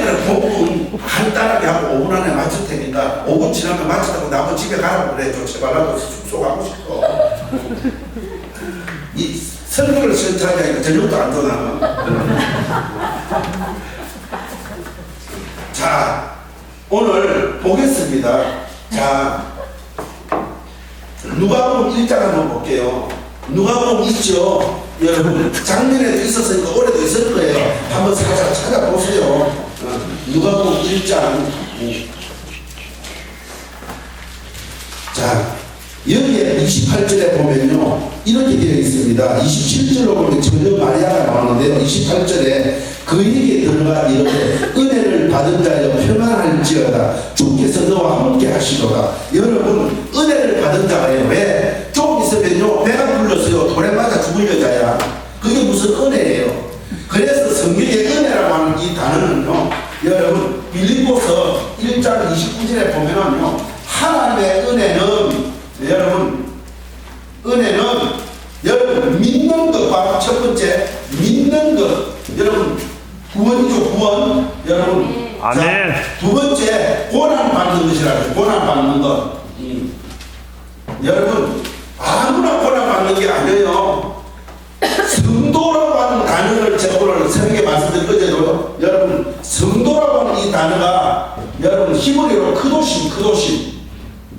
은혜를 복음 간단하게 하고 5분 안에 마칠 테니까 5분 지나면 마치다고 나도 집에 가라고 그래. 좀 제발 나도 숙소 가고 싶어. 이 설교를 시원하게 하니까 저녁도 안 떠나면. 자, 오늘 보겠습니다. 자, 누가복음 1장 한번 볼게요. 누가복음 있죠? 여러분 작년에도 있었으니까 올해도 있을 거예요. 한번 살짝 찾아보세요. 누가복음 1장. 자, 여기에 28절에 보면요 이렇게 되어 있습니다. 27절로 보면 전혀 마리아가 나오는데요, 28절에 그에게 들어가 이르되 은혜를 받은 자여 평안할지어다 주께서 너와 함께 하시도다. 여러분 은혜를 받은 자가요. 왜? 좀 있으면요 배가 불렀어요. 돌에 맞아 죽을 여자야. 그게 무슨 은혜예요? 그래서 성경의 은혜라고 하는 이 단어는요, 여러분 빌립보서 1장 29절에 보면은요 하나님의 은혜는 여러분 믿는 것과 첫 번째 믿는 것, 여러분 구원이죠, 구원. 여러분 아멘. 자, 두 번째 고난 받는 것이라고. 고난 받는 것. 여러분 아무나 고난 받는 게 아니에요. 성도라고 하는 단어를 제가 오늘 새벽에 말씀드린 거죠. 여러분 성도라고 하는 이 단어가 여러분 히브리어로 크도심.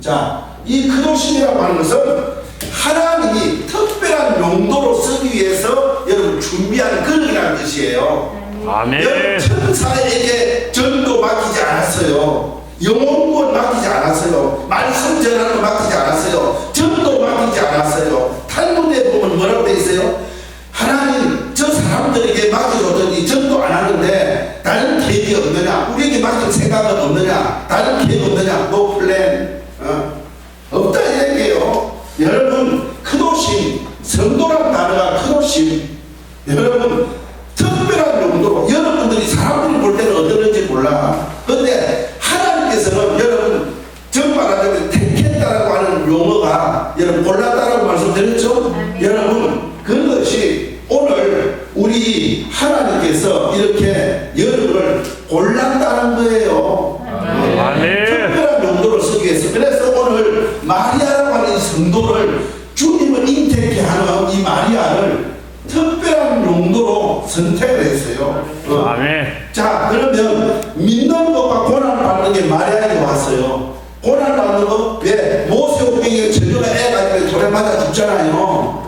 자, 이 크도심이라고 하는 것은 하나님이 특별한 용도로 쓰기 위해서 여러분 준비한 그릇이라는 뜻이에요. 아멘. 여러분 천사에게 전도 맡기지 않았어요. 영혼권 맡기지 않았어요. 말씀 전하는 거 맡기지 않았어요. 전도 맡기지 않았어요. 탈무드에 보면 뭐라고 돼 있어요? 하나님 저 사람들에게 맡겨줬더니 전도 안 하는데 다른 계획이 없느냐? 우리에게 맡길 생각은 없느냐? 다른 계획 없느냐? No plan. 없다 이 얘기예요. 여러분 크도심, 성도란 단어가 크도심. 여러분 특별한 용도로, 여러분들이 사람들이 볼 때는 어떨는지 몰라. 그런데 하나님께서는 여러분 정말하자면 택했다라고 하는 용어가 여러분 골랐다라고 말씀드렸죠. 여러분 그것이 오늘 우리 하나님께서 이렇게 여러분을 골랐다는 거예요. 특별한 용도로 쓰기 위해서. 그래서 오늘 마리아라고 하는 이 성도를 주님을 잉태케 하는 이 마리아를 특별한 용도로 선택을 했어요. 아멘. 자, 그러면 믿는 것과 고난을 받는 게 마리아에게 왔어요. 고난을 받는 거 왜? 모세오병에 저녀가 애가 있는데 돌에 맞아 죽잖아요.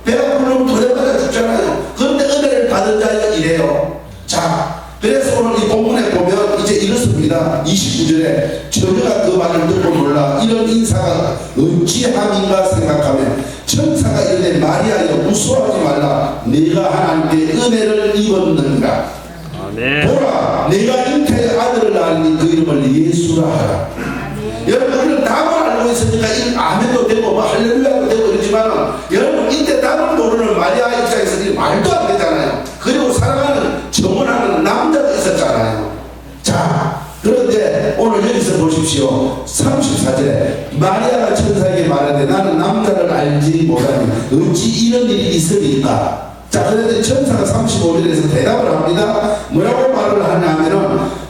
배가 부르면 돌에 맞아 죽잖아요. 그런데 은혜를 받은 자가 이래요. 자, 그래서 오늘 이 본문에 보면 이제 이렇습니다. 29절에 저녀가 그 말을 듣고 놀라 이런 인사가 어찌함인가 생각하면 천사가 이르되 마리아여 무서워하지 말라 네가 하나님께 은혜를 입었는가. 아멘. 보라 내가 잉태의 아들을 낳으니 그 이름을 예수라 하라. 여러분 우리는 답을 알고 있으니까 이 아멘도 되고 뭐 할렐루야도 되고 이러지만 여러분 이때 답을 모르는 마리아 입장에서 이 말도 안 되잖아요. 그리고 사랑하는 정원하는 남자도 있었잖아요. 자, 그런데 오늘 여기서 보십시오. 34절에 마리아가 천사에게 말하되 나는 남자를 알지 못하니 어찌 이런 일이 있으리까. 자, 그런데 천사가 35절에서 대답을 합니다. 뭐라고 말을 하냐면은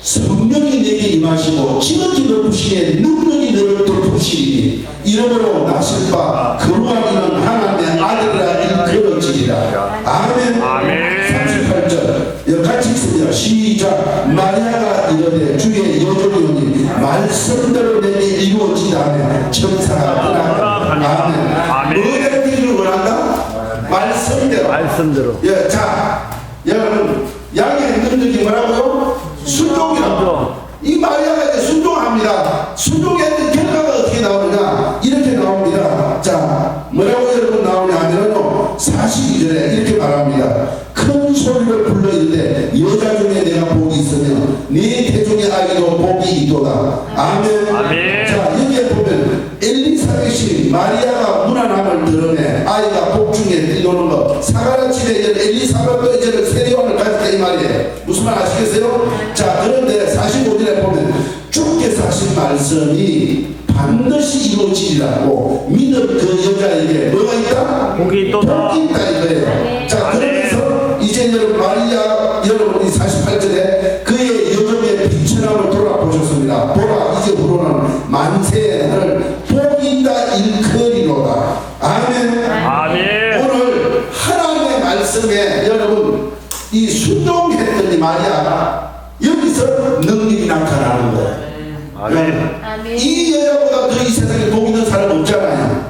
성령이 내게 임하시고 지극히 높으시에 능력이 너를 덮으시리니 이러므로 나실 바 거룩한 이는 하나님의 아들이라 일컬어지리라. 아멘. 38절 같이 읽습니다. 시작. 마리아가 이르되 주의 여종이오니 말씀대로 내게 이루어지다 하며 천사가 떠나가라. 아멘. 뭐가 되기를 원한다? 말씀대로. 예, 자, 여러분 양의 능력이 뭐라고요? 순종이라고. 이 마리아가 이제 순종합니다. 순종했던 결과가 어떻게 나오느냐? 이렇게 나옵니다. 자, 뭐라고 여러분 나오냐 하면요 42절에 이렇게 말합니다. 큰 소리를 불러 이르되 여자 중에 내가 복이 있으며 네 태중의 아이도 복이 있도다. 아멘. 자, 여기에 보면 엘리사벳이 마리아가 무난함을 드러내 아이가 복중에 뛰노는 것. 사가랴집에 엘리사벳도 이제는 세례원을 가졌다 이 말이에요. 무슨 말 아시겠어요? 자, 그런데 45절에 보면 주께서 하신 말씀이 반드시 이루어지리라고 믿는 그 여자에게 뭐가 있다? 복이 있도다. 복이 있다 이거예요. 자, 그러면서 이제 여러분 마리아 여러분이 48절에 이 순종했더니 마리아가 여기서 능력이 나타나는 거예요. 아멘. 이 여자보다 더 이 세상에 복 있는 사람 없잖아요.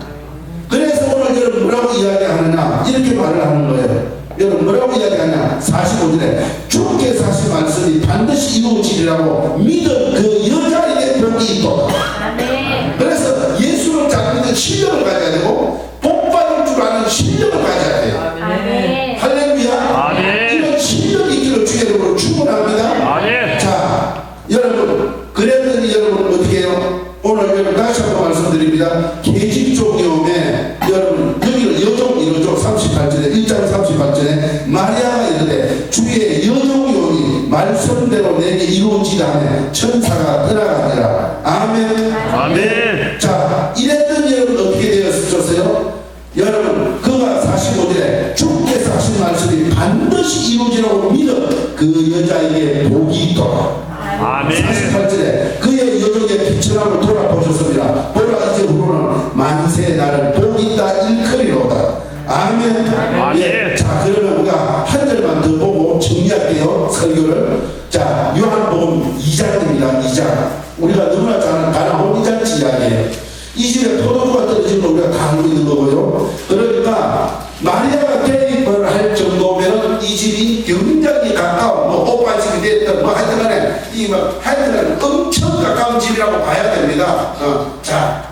그래서 오늘 여러분 뭐라고 이야기하느냐 이렇게 말을 하는 거예요. 여러분 뭐라고 이야기하냐 45절에 주께서 하신 말씀이 반드시 이루어지리라고 믿은 그 여자에게 복이 있도다. 아멘. 그래서 예수를 잘 믿는 신령을 가져야 되고 복받을 줄 아는 신령을 가져야 돼요. 아멘. 할렐루야. 아멘. 이런 신령이 있기를 주의 이름으로 축원합니다. 아멘. 자 여러분 그랬더니 여러분 어떻게 해요? 오늘 여러분 다시 한번 말씀드립니다. 계집종이오매 여러분 여기는 여종 이러죠. 38절에 1장 38절에 마리아가 이르되 주의 여종이 오니 말씀대로 내게 이루어지다 하네 천사가 떠나가니라. 아멘. 아멘. 자 이랬더니 여러분 어떻게 되었었어요? 여러분 그가 45절에 주께서 하신 말씀이 반드시 이루어지라고 믿어 그 여자에게 복이 있도다. 아멘. 48절에 그의 여종의 비천함을 돌아보셨습니다. 보라 이제 후로는 만세 나를 복 있다 일컬이로다. 아멘. 아멘. 예, 자 그러면 우리가 한 절만 더 보고 정리할게요. 설교를. 자 요한복음 2장입니다. 2장 우리가 너무나 잘 아는 가나 혼인잔치 이야기예요. 이 집에 포도주가 떨어지는 거 우리가 다 알고 있는 거고요. 그러니까 마리아가 개입을 할 정도면 이 집이 굉장히 가까운 뭐 오빠 집이 됐든 뭐 하여튼간에 이뭐 하여튼간에 엄청 가까운 집이라고 봐야 됩니다. 자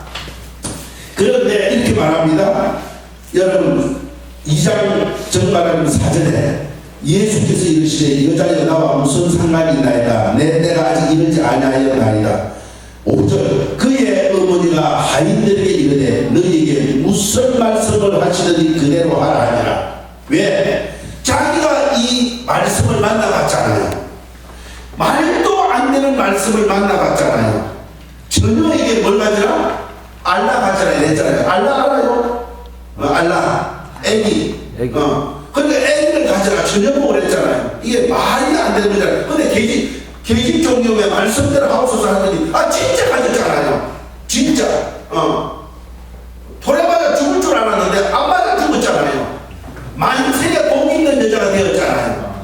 그런데 이렇게 말합니다. 여러분 2장 정말하는 사전에 예수께서 이르시되 여자여 나와 무슨 상관이 있나이다. 내 때가 아직 이르지 아니하였나이다. 5절 그의 어머니가 하인들에게 이르되 너희에게 무슨 말씀을 하시더니 그대로 하라 하니라. 왜? 자기가 이 말씀을 만나봤잖아요. 말도 안 되는 말씀을 만나봤잖아요. 전혀에게 뭘 가지라? 알라 가지라 이랬잖아요. 알라 알아요? 알라 애기. 그러니까 애기를 가지라 전혀복을 했잖아요. 이게 말이 안 되는 거잖아요. 근데 계집 종교의 말씀대로 하옵소서 하더니 진짜 가졌잖아요. 진짜 돌아봐야 죽을 줄 알았는데 안 맞아 죽었잖아요. 만세에 복 있는 여자가 되었잖아요.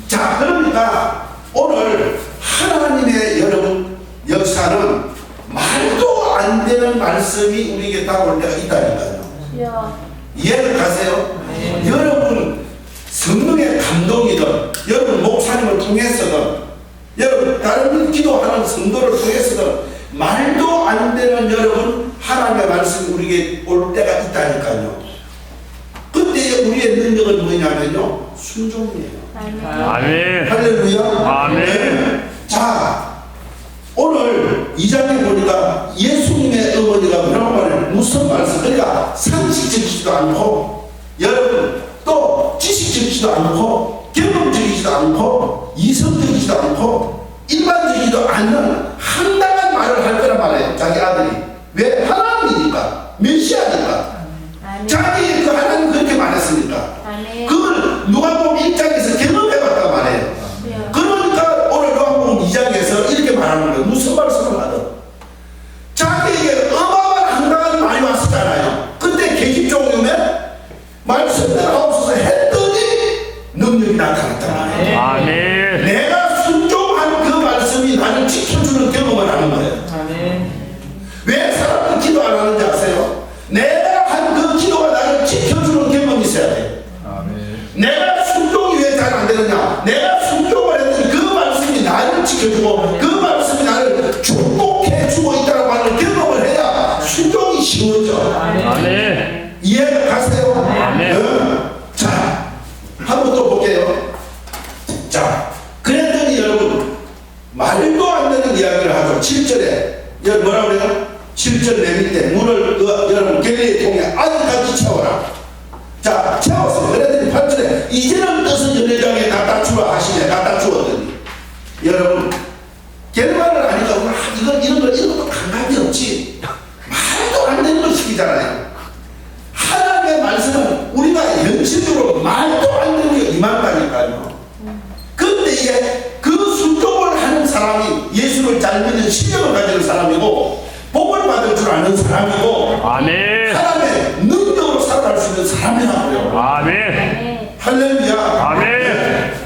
자 그러니까 오늘 하나님의 여러분 역사는 말도 안 되는 말씀이 우리에게 다가올 때가 있다니까요. 이해를 가세요? 여러분 성령의 감동이든 여러분 목사님을 통해서든 여러분 다른 기도하는 성도를 통해서든 말도 안 되는 여러분 하나님의 말씀이 우리에게 올 때가 있다니까요. 그때 우리의 능력은 뭐냐면요 순종이에요. 아멘. 할렐루야. 아멘. 네. 자 오늘 2장에 보니까 예수님의 어머니가 뭐라고 말해요? 무슨 말씀? 그러니까 상식적이지도 않고 여러분 또 지식적이지도 않고 경험적이지도 않고 이성적이지도 않고 일반적이지도 않는 황당한 말을 할 거란 말이에요. 자기 아들이. 왜? 하나님이니까 메시아니까. 자기 그 하나님 그렇게 말했으니까. 그걸 누가복음 1장에서 경험해봤단 말이에요. 그러니까 오늘 누가복음 2장에서 이렇게 말하는 거예요. 무슨 말씀을 하든 자기에게 어마어마한 황당한 말이 왔었잖아요. 그때 계집종이면 말씀대로 하옵소서 했더니 능력이 나타났단 말이에요. 아멘. 내가 순종한 그 말씀이 나를 지켜주는 경험을 하는 거예요. 왜 사람들 기도 안 하는지 아세요? 내가 한 그 기도가 나를 지켜주는 경험이 있어야 돼요. 내가 순종이 왜 잘 안 되느냐? 내가 순종을 했더니 그 말씀이 나를 지켜주고 그 말씀이 나를 축복해주고 있다고 하는 경험을 해야 순종이 쉬워져. 아멘. 이해가 가세요? 아멘. 자, 한번 또 볼게요. 자, 그랬더니 여러분 말도 안 되는 이야기를 하죠. 7절에 여러분 뭐라고 그래요? 7절 내밀 때 물을 여러분 갤리의 통에 아직까지 채워라. 자, 채웠어요. 그랬더니 8절에 이제는 뜻은 연회장에 갖다 주라 하시네. 갖다 주었더니 여러분 결말을 하니까 이런 것도 감각이 없지. 말도 안 되는 걸 시키잖아요. 하나님의 말씀은 우리가 현실적으로 말도 안 되는 게 임한다니까요. 근데 이게 그 순종을 하는 사람이 예수를 잘 믿는 신령을 가지는 사람이고 복을 받을 줄 아는 사람이고 아멘. 하나님의 능력으로 살아갈 수 있는 사람이라고요. 아멘. 할렐루야. 아멘.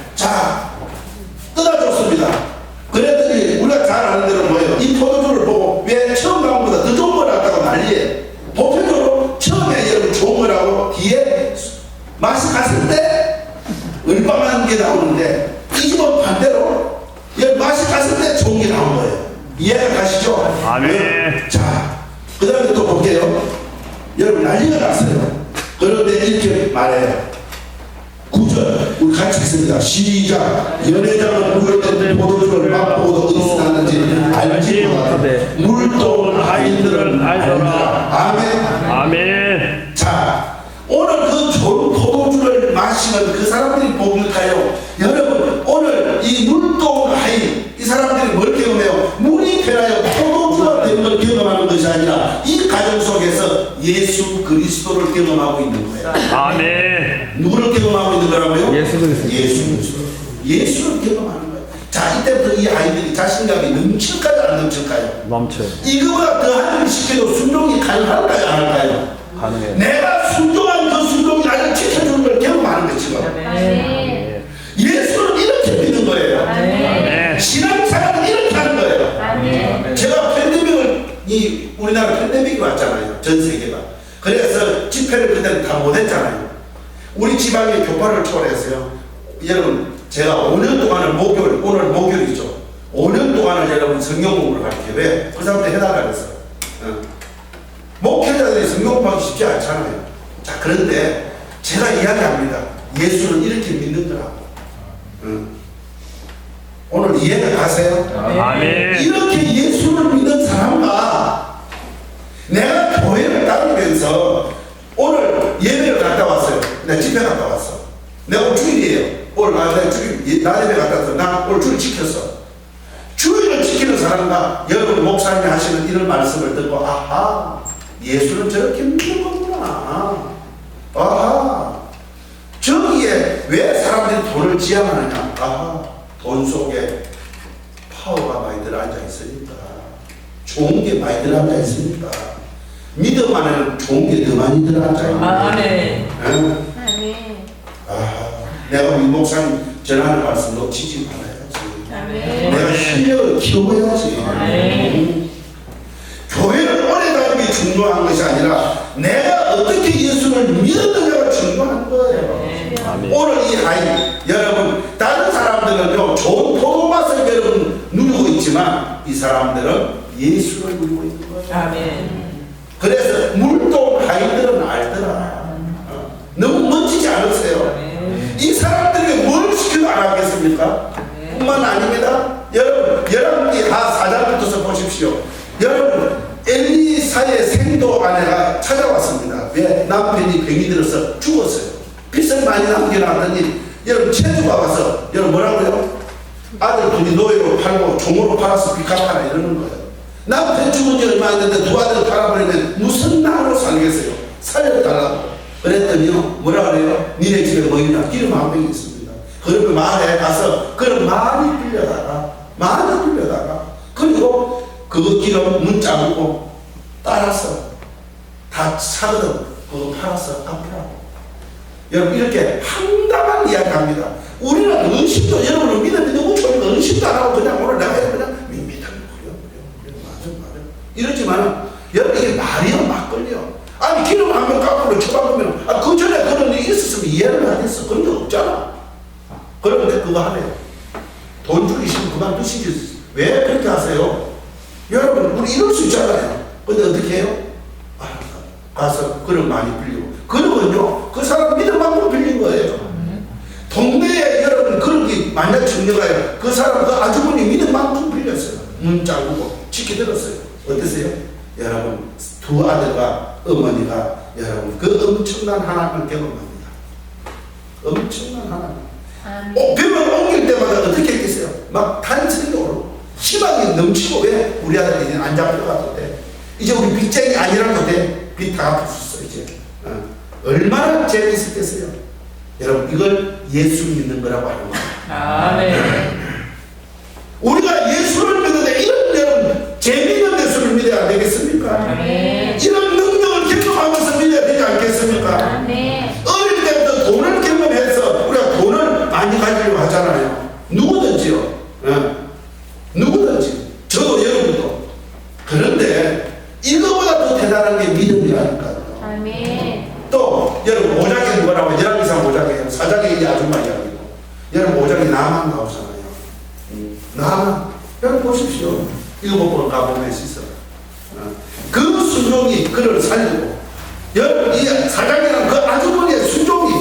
나오는데 이 집은 반대로 여러분 맛이 갔을 때 좋은 게 나온 거예요. 이해가 가시죠? 아멘. 자, 그 다음에 또 볼게요. 여러분 난리가 났어요. 그런데 이렇게 말해요. 9절 우리 같이 읽습니다. 시작. 연회장은 무효된 포도주를 맛보고도 어디서 났는지 알지 못하되 물도 하인들은 알더라. 아멘. 아멘. 자, 오늘 그 좋은 포도주를 마시는 그 사람들이 복일까요? 여러분 오늘 이 물도 하인 이 사람들이 뭘 경험해요? 물이 되나요? 포도주가 되는 걸 경험하는 것이 아니라 이 가정 속에서 예수 그리스도를 경험하고 있는 거예요. 아멘. 누구를 경험하고 있는 거라고요? 예수 그리스도. 예수 그리스도. 예수를 경험하는 거예요. 자, 이때부터 이 아이들이 자신감이 넘칠까요? 안 넘칠까요? 멈춰요. 이거보다 더한 일 시켜도 순종이 가능할까요? 안 할까요? 가능해요. 내가 순종한 그 순종이 나를 지켜주는 걸 경험하는 거지. 아멘. 예수는 이렇게 믿는 거예요. 아멘. 신앙생활은 이렇게 하는 거예요. 아멘. 제가 우리나라 팬데믹이 왔잖아요. 전 세계가. 그래서 집회를 그때는 다 못했잖아요. 우리 지방에 교파를 초월했어요. 여러분 제가 5년 동안을 목요일, 오늘 목요일이죠. 5년 동안을 여러분 성경 공부를 가르쳐요. 왜? 그 사람들 해달라 그랬어요. 목회자들이 성경 공부하기 쉽지 않잖아요. 자, 그런데 제가 이야기합니다. 예수는 이렇게 믿는 거라고. 오늘 이해가 가세요? 아멘. 이렇게 예수를 믿는 사람과 내가 교회를 다니면서 오늘 예배를 갔다 왔어요. 내가 집회 갔다 왔어. 내가 오늘 주일이에요. 오늘 내가 주일, 나 예배 갔다 왔어. 나 오늘 주일 지켰어. 주일을 지키는 사람과 여러분 목사님이 하시는 이런 말씀을 듣고 아하, 예수는 저렇게 믿는 거구나. 아하, 저기에 왜 사람들이 돈을 지향하느냐. 아하, 돈 속에 파워가 많이 들어앉아 있으니까, 좋은 게 많이 들어앉아 있으니까, 믿음 안에는 좋은 게 더 많이 들어앉아 있는 거예요. 아멘. 아멘. 아, 내가 우리 목사님 전하는 말씀 놓치지 말아야지. 아멘. 내가 실력을 키워야지. 아멘. 교회를 오래 다니는 게 중요한 것이 아니라 내가 어떻게 예수를 믿었느냐가 중요한 거예요. 아멘. 오늘 이 아이 여러분 다른 사람들은요 좋은 포도맛을 여러분 누리고 있지만 이 사람들은 예수를 누리고 있는 거예요. 아멘. 그래서 물도 아이들은 알더라. 너무 멋지지 않으세요? 이 사람들에게 뭘 시켜도 안 하겠습니까? 뿐만 아닙니다. 여러분 열왕기 하 4장부터 보십시오. 여러분 엘리사의 생도 아내가 찾아왔습니다. 왜? 남편이 병이 들어서 죽었어요. 빚을 많이 남겨놨더니 여러분 체주가 와서 여러분 뭐라고요? 아들 둘이 노예로 팔고 종으로 팔아서 빚 갚아라 이러는 거예요. 남편 죽은 지 얼마 안 됐는데 두 아들 팔아버리면 무슨 나로 살겠어요? 살려달라고. 그랬더니요 뭐라 그래요? 니네 집에 뭐 있냐? 기름 한 병이 있습니다. 그러면 마을에 가서 그럼 많이 빌려다가 그리고 그 기름 문자 묻고 따라서 다 사거든. 그거 팔아서 갚으라고. 여러분 이렇게 황당한 이야기합니다. 우리는 의심도 여러분은 믿음이 너무 좋으니까 의심도 안 하고 그냥 오늘 내가 그냥 믿음이 맞아 이러지만 여러분 이게 말이요 막걸리요. 아니 기름 한 번 깎으면 쳐박으면 그 전에 그런 일이 있었으면 이해를 안 했어. 그런 게 없잖아. 그런데 그거 하네요. 돈 주기 싫으면 그만두시지. 왜 그렇게 하세요? 여러분 우리 이럴 수 있잖아요. 근데 어떻게 해요? 가서 그릇 많이 빌리고 그러면요 그 사람 믿음만큼 빌린 거예요. 동네에 여러분 그릇이 만약 정려가요. 그 사람 그 아주머니 믿음만큼 빌렸어요. 문 잠그고 지켜들었어요. 어떠세요? 여러분 두 아들과 어머니가 여러분 그 엄청난 하나님을 경험합니다. 엄청난 하나님. 병을 옮길 때마다 어떻게 했겠어요? 막 탄성이 오르고 희망이 넘치고. 왜? 우리 아들이 이제 안 잡혀가도 돼. 이제 우리 빚쟁이 아니라도 돼. 빚 다 갚을 수 있어 이제. 얼마나 재미있었겠어요? 여러분 이걸 예수 믿는 거라고 하는 거예요. 아멘. 우리가 예수를 믿는데 이런 여러분 재미있는 예수를 믿어야 되겠습니까? 아멘. 이런 능력을 경험하면서 믿어야 되지 않겠습니까? 아멘. 어릴 때부터 돈을 경험해서 우리가 돈을 많이 가지려고 하잖아요. 누구든지요. 누구든지. 저도 여러분도. 그런데 이거보다 더 대단한 게 믿음이라니까요. 아멘. 또 여러분 5장에 뭐라고? 열왕기상 5장에 4장에 이 아줌마 이야기고 여러분 5장에 나만 나오잖아요. 나만. 여러분 보십시오. 일곱 번 가보면 있어. 그 순종이 그를 살리고, 여러분 이 사장이라는 그 아주머니의 순종이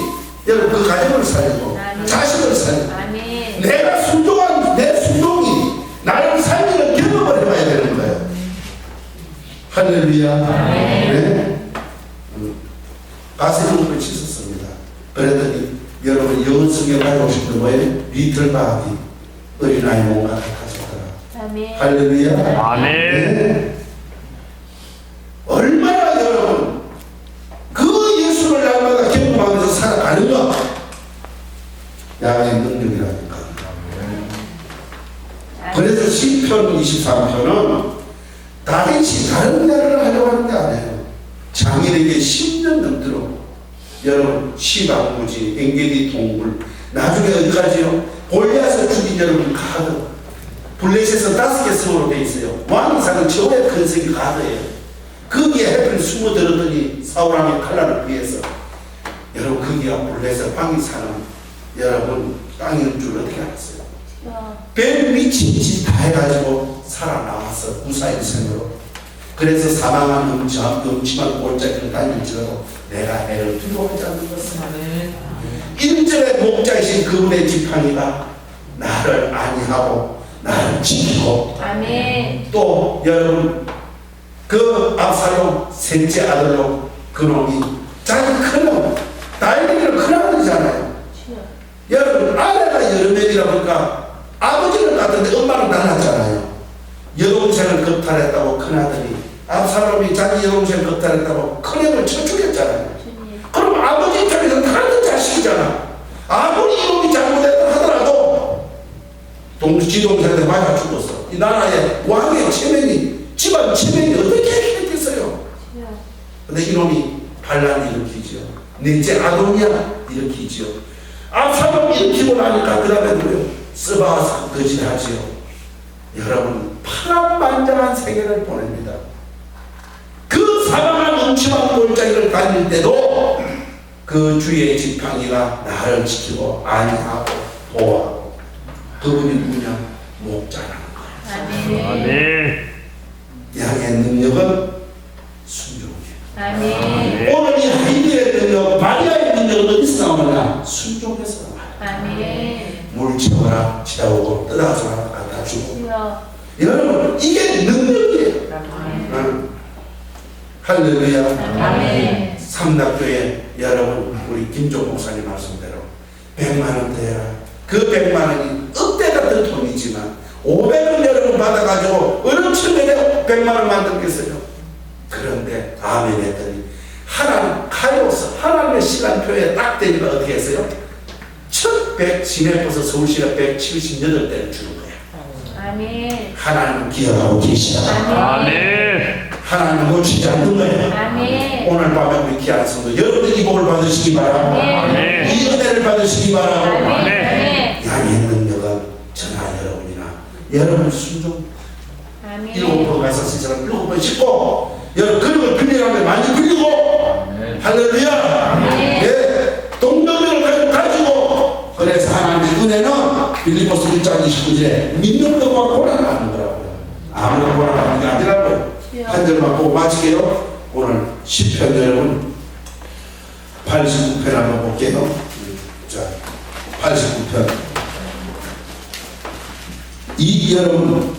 여러분 그 가정을 살리고 아멘. 자식을 살리고 아멘. 내가 순종한 내 순종이 나를 살리는 경험을 해봐야 되는 거예요. 할렐루야. 네. 가세rum을 씻었습니다. 그랬더니 여러분 영성에 가져오신 거 뭐예요? 리틀바디 어린아이 몸과 같아졌더라. 아멘. 할렐루야. 아멘. 네. 얼마나 여러분 그 예수를 날마다 경험하면서 살아가는가? 양의 능력이라니까. 그래서 시편 23편은 다윗이 다른 일을 하려고 하는 게 아니에요. 장인에게 10년 넘도록 여러분 시방무지 engedi 동굴 나중에 어디까지요? 골리앗을 죽인 여러분 가드 블레셋은 5개 성으로 되어 있어요. 왕이상은 최후의 큰 성이 가드예요. 거기에 해필 숨어들었더니 사울왕의 칼날을 피해서 여러분 거기가 블레셋 왕이 사는 여러분 땅인 줄 어떻게 알았어요? 별 미친 짓 다 해가지고 살아나왔어. 무사히 생으로. 그래서 사망한 음침한 골짜기를 다닐지라도 내가 해를 두려워하지 않는 것은 1절의 목자이신 그분의 지팡이가 나를 안위하고 나를 지키고 아멘. 또 여러분 그 압살롬 셋째 아들로 그놈이 자기 큰놈 다윗을 큰 아들이잖아요. 여러분 아내가 여러 명이라 보니까 아버지는 같은데 엄마는 달랐잖아요. 여동생을 겁탈했다고 큰아들이 압살롬이 자기 여동생을 겁탈했다고 큰형을 쳐 죽였잖아요. 그럼 아버지 입장에서 다른 자식이잖아. 아무리 이놈이 잘못했다 하더라도 지동생한테 맞아 죽었어. 이 나라의 왕의 체면이 집안 체면이 어떻게 했겠어요. 근데 이놈이 반란 일으키지요. 넷째 아도니아 일으키지요. 압살롬 일으키고 나니까 그 다음에 뭐예요? 스바사 거짓하지요. 여러분 파란만장한 세계를 보냅니다. 그 사방한 음침한 골짜기를 다닐 때도 그 주의 지팡이가 나를 지키고 안위하고 보호하고 그분이 누구냐? 목자라는 거예요. 아멘. 아멘. 양의 능력은 순종이에요. 아멘. 오늘 이 하이디의 능력, 마리아의 능력은 어디서 나오느냐? 순종에서 나와요. 아멘. 물 채워라, 채우고 떠나서라, 갖다 주고. 주여. 여러분 이게 능력이에요. 응. 할렐루야. 아멘. 삼락교회 여러분 우리 김종 목사님 말씀대로 100만원 대라. 그 100만원이 억대 같은 돈이지만 500원 여러분 받아가지고 어느 측면에 100만원 만들겠어요. 그런데 아멘 했더니 하나님 카이로스 하나님의 시간표에 딱 되니까 어떻게 했어요? 첫 100 시내버스 서울시가 178대를 주는 거야. 아멘. 하나님은 기억하고 계시다. 아멘. 하나님은 놓치지 않는 거예요. 아멘. 오늘 밤에 우리 귀한 성도 여러분들 이 복을 받으시기 바랍니다. 아멘. 이 은혜를 받으시기 바랍니다. 아멘. 양의 능력은 저나 여러분이나 여러분 순종 아멘. 7번 가서 세상을 7번 씻고 여러분 그릇을 빌리라면 많이 빌리고 할렐루야. 예, 동력을 가지고 그래서 하나님의 은혜는 빌리포스 1장 29절에 믿는 것과 고난하는 거라고요. 아무나 고난하는 게 아니라고요. 한 절만 보고 마치게요. 오늘 시편 여러분 89편 한번 볼게요. 자, 89편 이 여러분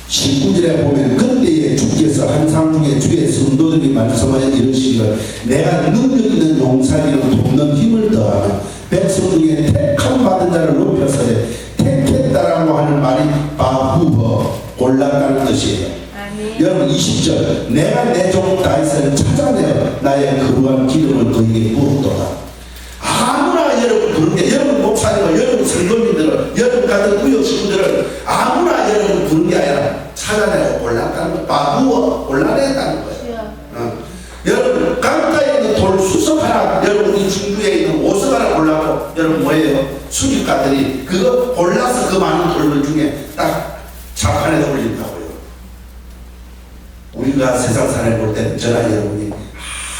19절에 보면 그때에 주께서 한상 중에 주의 성도들이 말씀하여 이르시기를 내가 능력 있는 용사리로 돕는 힘을 더하며 백성 중에 택함 받은 자를 높여서래 택했다라고 하는 말이 바후허 골랐다는 뜻이에요. 아멘. 여러분 20절 내가 내 종 다윗을 찾아내어 나의 거룩한 기름을 그에게 부었도다. 아무나 여러분 부른 게 여러분 목사님과 여러분 성도님들은 여러분 같은 구역 식구들은 아무나 여러분 부른 게 아니라 찾아내고 골랐다는 거 바부어 골라냈다는 거예요. 여러분 강가에 있는 돌 수석 하나 여러분 이 중주에 있는 오석 하나 골라고 여러분 뭐예요? 수집가들이 그거 골라서 그 많은 돌들 중에 딱 자판에다 올린다고요. 우리가 세상 사람을 볼 때는 저나 여러분이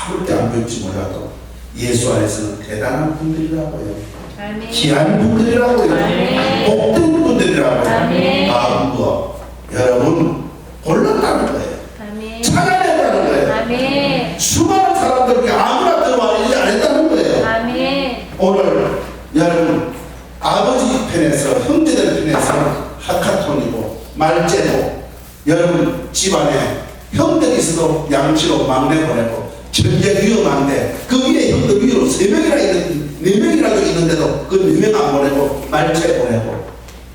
아무리 안 배울지 몰라도 예수 안에서는 대단한 분들이라고요. 아멘. 귀한 분들이라고요. 아멘. 복된 분들이라고요. 아멘. 마음과 여러분 골랐다는 거예요. 아멘. 찾아냈다는 거예요. 아멘. 수많은 사람들이 아무나 들어와지 안 했다는 거예요. 아멘. 오늘 여러분 아버지 편에서 형제들 편에서 하카톤이고 말째고 여러분 집안에 형들이 있어도 양치로 막내 보내고 전쟁 위험한데 그 위에 형들 위로 3명이나 있는 4명이라도 있는데도 그 4명 안 보내고 말째 보내고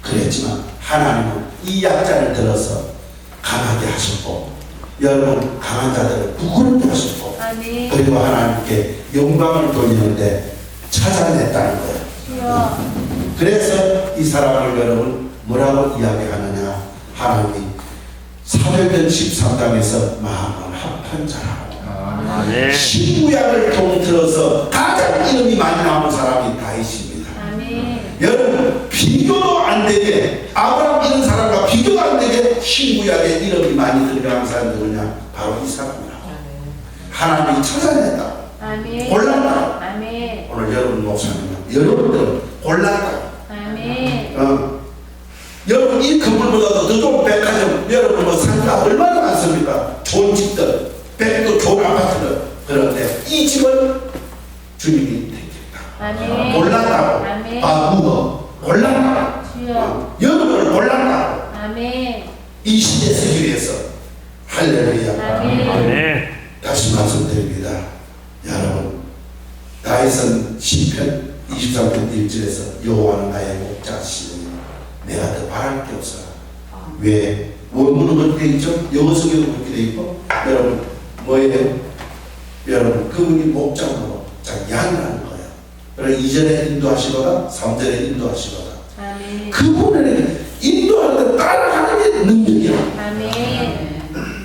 그랬지만 하나님은 이 약자를 들어서 강하게 하셨고 여러분 강한 자들을 부끄럽게 하셨고 아멘. 그리고 하나님께 영광을 돌리는데 찾아냈다는 거예요. 주여. 그래서 이 사람을 여러분 뭐라고 이야기하느냐 하나님이 사도행전 13장에서 마음을 합한 자라고 아멘. 신구약을 통틀어서 가장 이름이 많이 나온 사람이 다윗입니다. 아멘. 여러분 비교도 안 되게 아브라함 이런 사람과 비교도 안 되게 신구약에 이름이 많이 들어가는 사람이 누구냐 바로 이 사람이라고 하나님이 찾아냈다 아멘. 골랐다. 아멘. 오늘 여러분 목사님은 여러분들 골랐다. 아멘. 여러분 이 건물보다도 더 좋은 백화점 여러분 뭐 상가 얼마나 많습니까? 좋은 집들 백도 좋은 아파트들 그런데 이 집을 주님이 택했다. 아멘. 골랐다고 아멘. 무거 골랐다고 주여. 여러분을 골랐다고 아멘. 이 시대 세계에서 할렐루야. 아멘. 아멘. 다시 말씀드립니다. 여러분 다윗은 시편 23편 1절에서 여호와는 나의 목자시니 내가 더 바랄 게 없어라. 왜? 원문은 그렇게 있죠? 영어 성경은 그렇게 돼 있고 여러분 뭐예요? 여러분 그분이 목자로 양이라는 거예요. 그래서 2절에 인도하시거나 3절에 인도하시거나 아멘. 그분을 인도할 때 따라가는 게 능력이야. 아멘.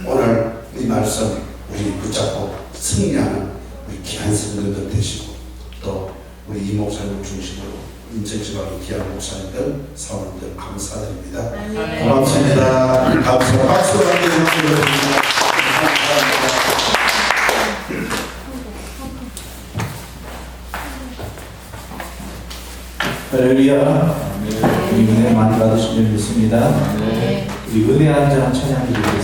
오늘 이 말씀 우리 붙잡고 승리하는 우리 귀한 성도들 되시고 또 우리 이 목사님 중심으로 인천지방의 귀한 목사님들 사원님들 감사드립니다. 아멘. 고맙습니다. 감사 박수 함께 부탁드립니다. 감사합니다. 할렐루야. 우리 은혜 많이 받으신 줄 믿습니다. 아멘. 우리 은혜 한잔 찬양 드리겠습니다.